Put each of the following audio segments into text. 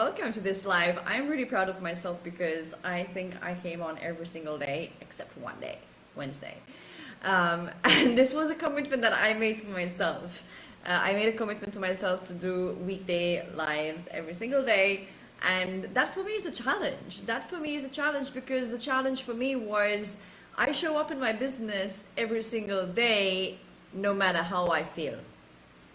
welcome to this live. I'm really proud of myself because I think I came on every single day except one day, Wednesday. And this was a commitment that I made for myself. I made a commitment to myself to do weekday lives every single day. And that for me is a challenge. That for me is a challenge because the challenge for me was I show up in my business every single day, no matter how I feel.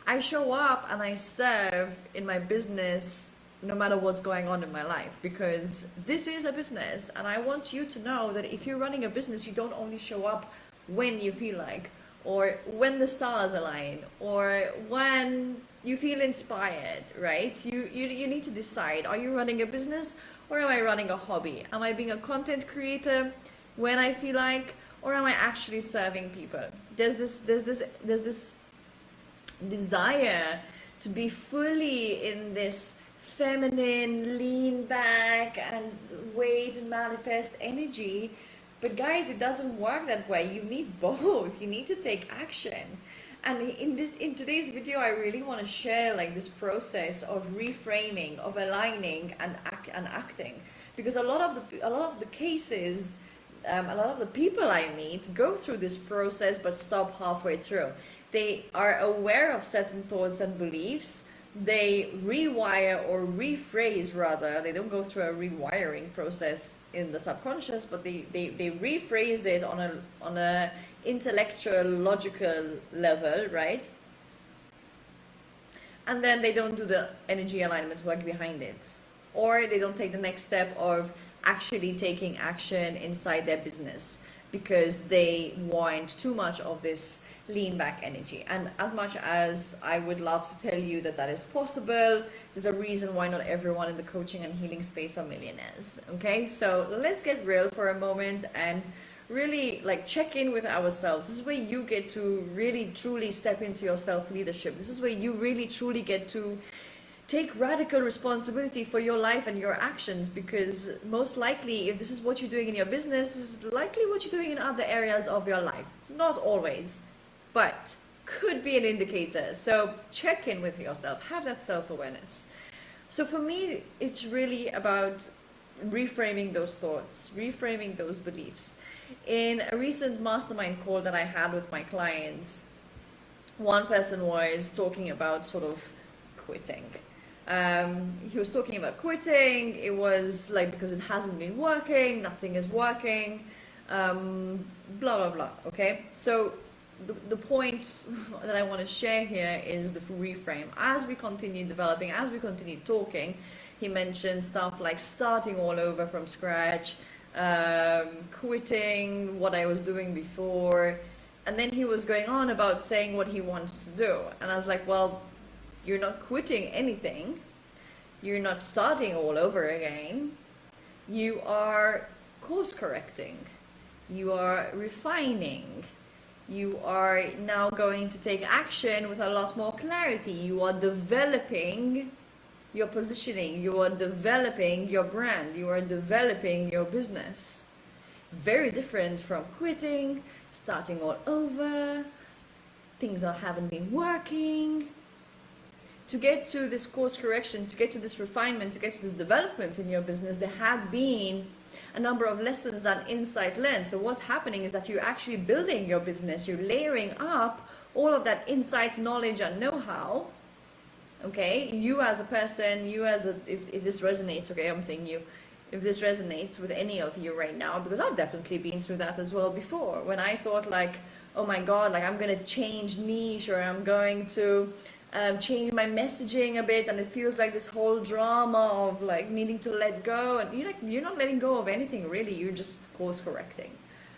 I show up and I serve in my business no matter what's going on in my life, because this is a business, and I want you to know that if you're running a business, you don't only show up when you feel like, or when the stars align, or when you feel inspired, right? You need to decide, are you running a business or am I running a hobby? Am I being a content creator when I feel like, or am I actually serving people? There's this desire to be fully in this feminine, lean back and wait and manifest energy. But guys, it doesn't work that way. You need both. You need to take action. And in today's video, I really want to share like this process of reframing, of aligning and acting, because a lot of the cases, a lot of the people I meet go through this process but stop halfway through. They are aware of certain thoughts and beliefs. They rewire or rephrase, rather. They don't go through a rewiring process in the subconscious, but they rephrase it on a intellectual, logical level, right? And then they don't do the energy alignment work behind it, or they don't take the next step of actually taking action inside their business because they want too much of this lean back energy. And as much as I would love to tell you that that is possible, there's a reason why not everyone in the coaching and healing space are millionaires. Okay, so let's get real for a moment and really like check in with ourselves. This is where you get to really truly step into your self-leadership. This is where you really truly get to take radical responsibility for your life and your actions, because most likely if this is what you're doing in your business, this is likely what you're doing in other areas of your life. Not always, but could be an indicator. So check in with yourself, have that self-awareness. So for me, it's really about reframing those thoughts, reframing those beliefs. In a recent mastermind call that I had with my clients, one person was talking about sort of quitting. He was talking about quitting. It was like, because it hasn't been working, nothing is working, blah, blah, blah. Okay, so the point that I want to share here is the reframe. As we continue developing, as we continue talking, he mentioned stuff like starting all over from scratch, quitting what I was doing before, and then he was going on about saying what he wants to do. And I was like, well, you're not quitting anything, you're not starting all over again, you are course correcting, you are refining, you are now going to take action with a lot more clarity. You are developing your positioning, you are developing your brand, you are developing your business. Very different from quitting, starting all over, things haven't been working. To get to this course correction, to get to this refinement, to get to this development in your business, there had been a number of lessons and insight learned. So what's happening is that you're actually building your business, you're layering up all of that insight, knowledge and know-how. Okay, you as a person, you as a, if this resonates, okay, I'm saying you, if this resonates with any of you right now, because I've definitely been through that as well before, when I thought like, oh my God, like I'm going to change niche, or I'm going to change my messaging a bit, and it feels like this whole drama of like needing to let go, and you're not letting go of anything really, you're just course correcting.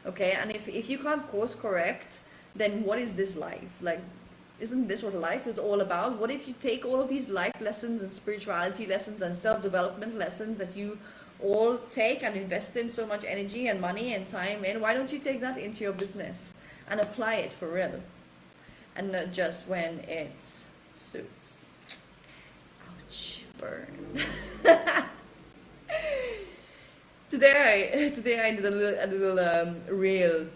Okay, and if you can't course correct, then what is this life? Like, isn't this what life is all about? What if you take all of these life lessons and spirituality lessons and self-development lessons that you all take and invest in so much energy and money and time in, why don't you take that into your business and apply it for real, and not just when it suits? Ouch, burn. Today I did a little reel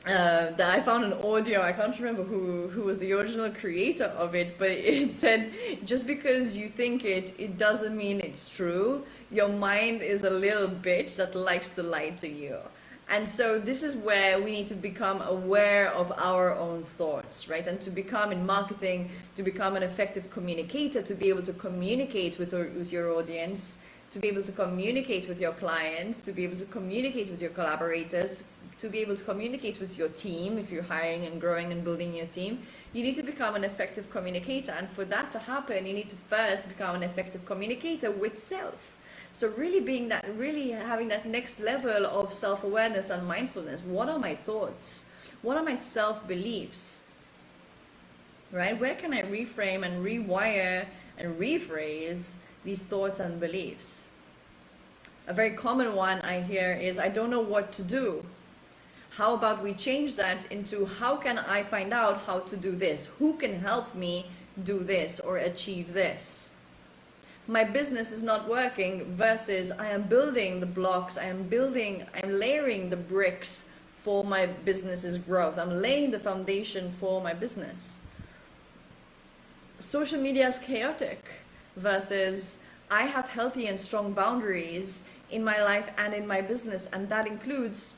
that I found an audio. I can't remember who was the original creator of it, but it said, just because you think it doesn't mean it's true. Your mind is a little bitch that likes to lie to you. And so this is where we need to become aware of our own thoughts, right? And to become, in marketing, to become an effective communicator, to be able to communicate with your audience, to be able to communicate with your clients, to be able to communicate with your collaborators, to be able to communicate with your team. If you're hiring and growing and building your team, you need to become an effective communicator. And for that to happen, you need to first become an effective communicator with self. So really having that next level of self-awareness and mindfulness. What are my thoughts? What are my self-beliefs? Right? Where can I reframe and rewire and rephrase these thoughts and beliefs? A very common one I hear is, I don't know what to do. How about we change that into, how can I find out how to do this? Who can help me do this or achieve this? My business is not working versus I am building the blocks, I'm layering the bricks for my business's growth. I'm laying the foundation for my business. Social media is chaotic versus I have healthy and strong boundaries in my life and in my business, and that includes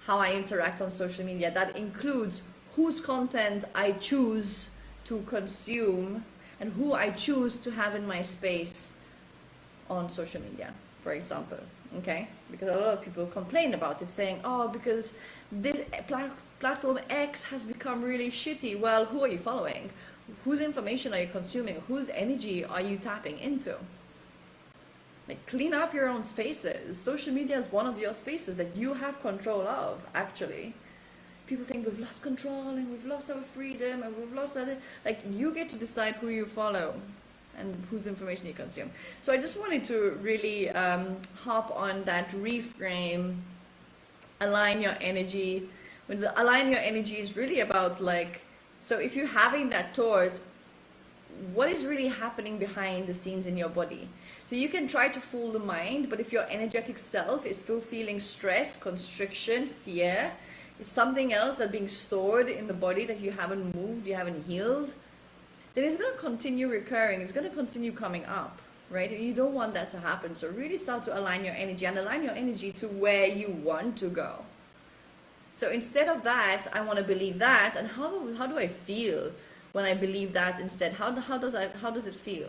how I interact on social media. That includes whose content I choose to consume and who I choose to have in my space on social media, for example. Okay, because a lot of people complain about it, saying, oh, because this platform X has become really shitty. Well, who are you following? Whose information are you consuming? Whose energy are you tapping into? Like, clean up your own spaces. Social media is one of your spaces that you have control of, actually. People think we've lost control and we've lost our freedom and we've lost that. Like, you get to decide who you follow and whose information you consume. So I just wanted to really hop on that reframe, align your energy. When the align your energy is really about, like, so if you're having that thought, what is really happening behind the scenes in your body? So you can try to fool the mind, but if your energetic self is still feeling stress, constriction, fear, is something else that's being stored in the body that you haven't moved, you haven't healed, then it's going to continue recurring. It's going to continue coming up, right? And you don't want that to happen. So really start to align your energy and align your energy to where you want to go. So instead of that, I want to believe that. And how do I feel when I believe that instead? How does it feel?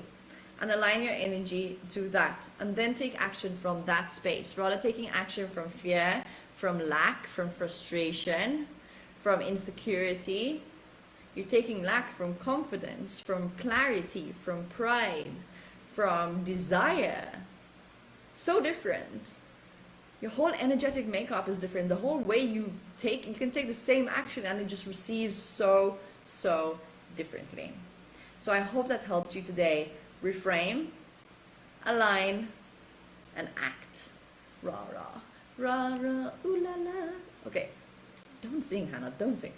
And align your energy to that. And then take action from that space. Rather taking action from fear, from lack, from frustration, from insecurity. You're taking lack from confidence, from clarity, from pride, from desire. So different. Your whole energetic makeup is different. The whole way you can take the same action and it just receives so differently. So I hope that helps you today. Reframe, align, and act. Rah, rah, rah, rah, ooh la la. Okay, don't sing, Hannah, don't sing.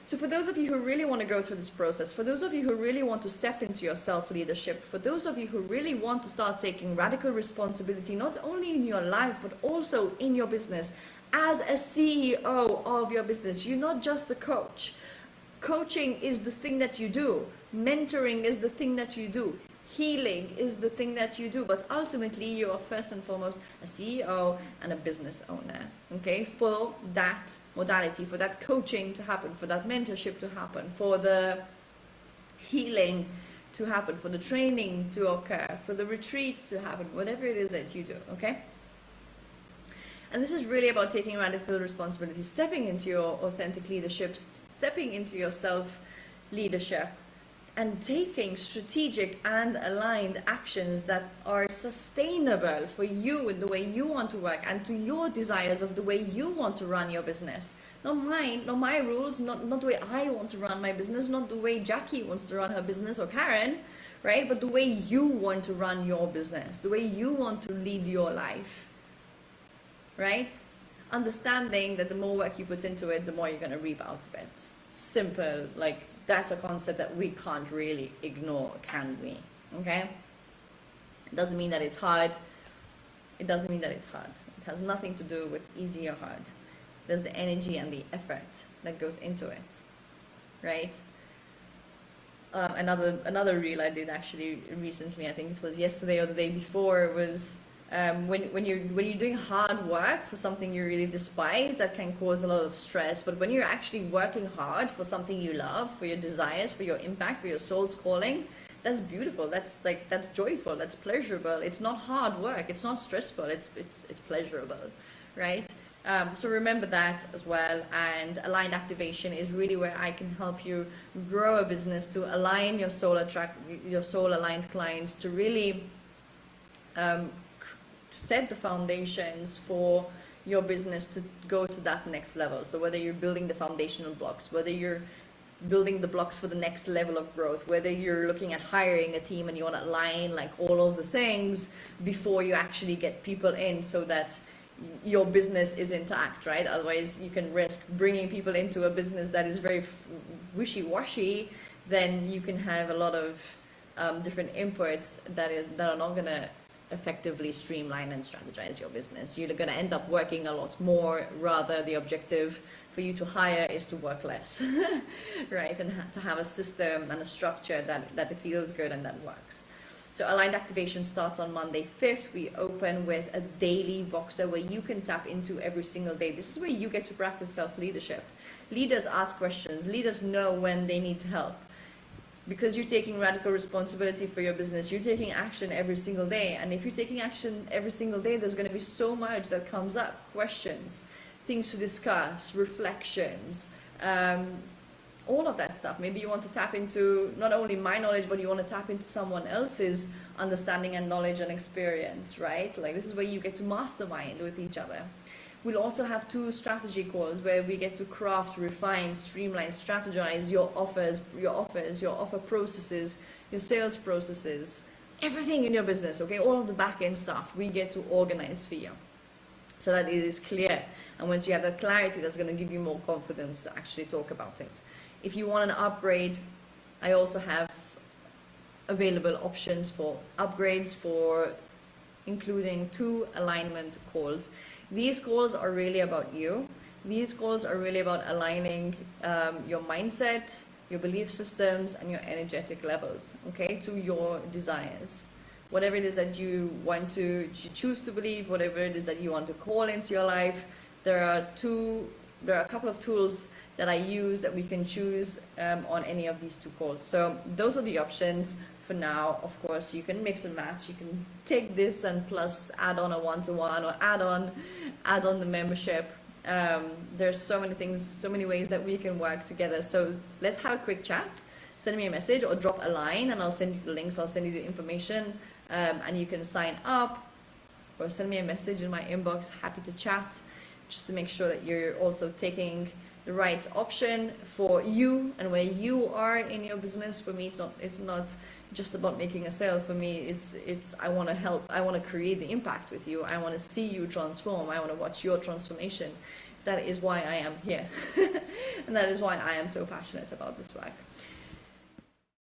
So for those of you who really want to go through this process, for those of you who really want to step into your self-leadership, for those of you who really want to start taking radical responsibility, not only in your life, but also in your business, as a CEO of your business, you're not just a coach. Coaching is the thing that you do. Mentoring is the thing that you do. Healing is the thing that you do, but ultimately you are first and foremost a CEO and a business owner, okay? For that modality, for that coaching to happen, for that mentorship to happen, for the healing to happen, for the training to occur, for the retreats to happen, whatever it is that you do, okay? And this is really about taking radical responsibility, stepping into your authentic leadership, stepping into your self-leadership, and taking strategic and aligned actions that are sustainable for you in the way you want to work and to your desires of the way you want to run your business. Not mine, not my rules, not the way I want to run my business, not the way Jackie wants to run her business or Karen, right? But the way you want to run your business, the way you want to lead your life, right? Understanding that the more work you put into it, the more you're going to reap out of it. Simple, like, that's a concept that we can't really ignore, can we? Okay? It doesn't mean that it's hard. It doesn't mean that it's hard. It has nothing to do with easy or hard. there's the energy and the effort that goes into it, right? Another reel I did actually recently, I think it was yesterday or the day before, was when you're doing hard work for something you really despise, that can cause a lot of stress. But when you're actually working hard for something you love, for your desires, for your impact, for your soul's calling, that's beautiful. That's joyful. That's pleasurable. It's not hard work. It's not stressful. It's pleasurable, right? So remember that as well. And aligned activation is really where I can help you grow a business to align your soul aligned clients, to really set the foundations for your business to go to that next level. So whether you're building the foundational blocks, whether you're building the blocks for the next level of growth, whether you're looking at hiring a team and you want to align like all of the things before you actually get people in, so that your business is intact, right? Otherwise you can risk bringing people into a business that is very wishy-washy. Then you can have a lot of different inputs that are not going to effectively streamline and strategize your business. You're going to end up working a lot more, rather the objective for you to hire is to work less, right? And to have a system and a structure that feels good and that works. So aligned activation starts on Monday 5th. We open with a daily Voxer where you can tap into every single day. This is where you get to practice self-leadership. Leaders ask questions. Leaders know when they need help. Because you're taking radical responsibility for your business, you're taking action every single day. And if you're taking action every single day, there's going to be so much that comes up. Questions, things to discuss, reflections, all of that stuff. Maybe you want to tap into not only my knowledge, but you want to tap into someone else's understanding and knowledge and experience, right? Like this is where you get to mastermind with each other. We'll also have 2 strategy calls where we get to craft, refine, streamline, strategize your offers, your offer processes, your sales processes, everything in your business, okay? All of the back-end stuff we get to organize for you so that it is clear. And once you have that clarity, that's going to give you more confidence to actually talk about it. If you want an upgrade, I also have available options for upgrades, for including 2 alignment calls. These calls are really about you. These calls are really about aligning your mindset, your belief systems, and your energetic levels, okay, to your desires. Whatever it is that you want to choose to believe, whatever it is that you want to call into your life, there are a couple of tools that I use that we can choose on any of these 2 calls. So those are the options. For now, of course, you can mix and match. You can take this and plus add on a one-to-one, or add on the membership. There's so many things, so many ways that we can work together. So let's have a quick chat. Send me a message or drop a line and I'll send you the links. I'll send you the information and you can sign up or send me a message in my inbox. Happy to chat, just to make sure that you're also taking the right option for you and where you are in your business. For me, it's not just about making a sale. For me, it's I want to help. I want to create the impact with you. I want to see you transform. I want to watch your transformation. That is why I am here. And that is why I am so passionate about this work.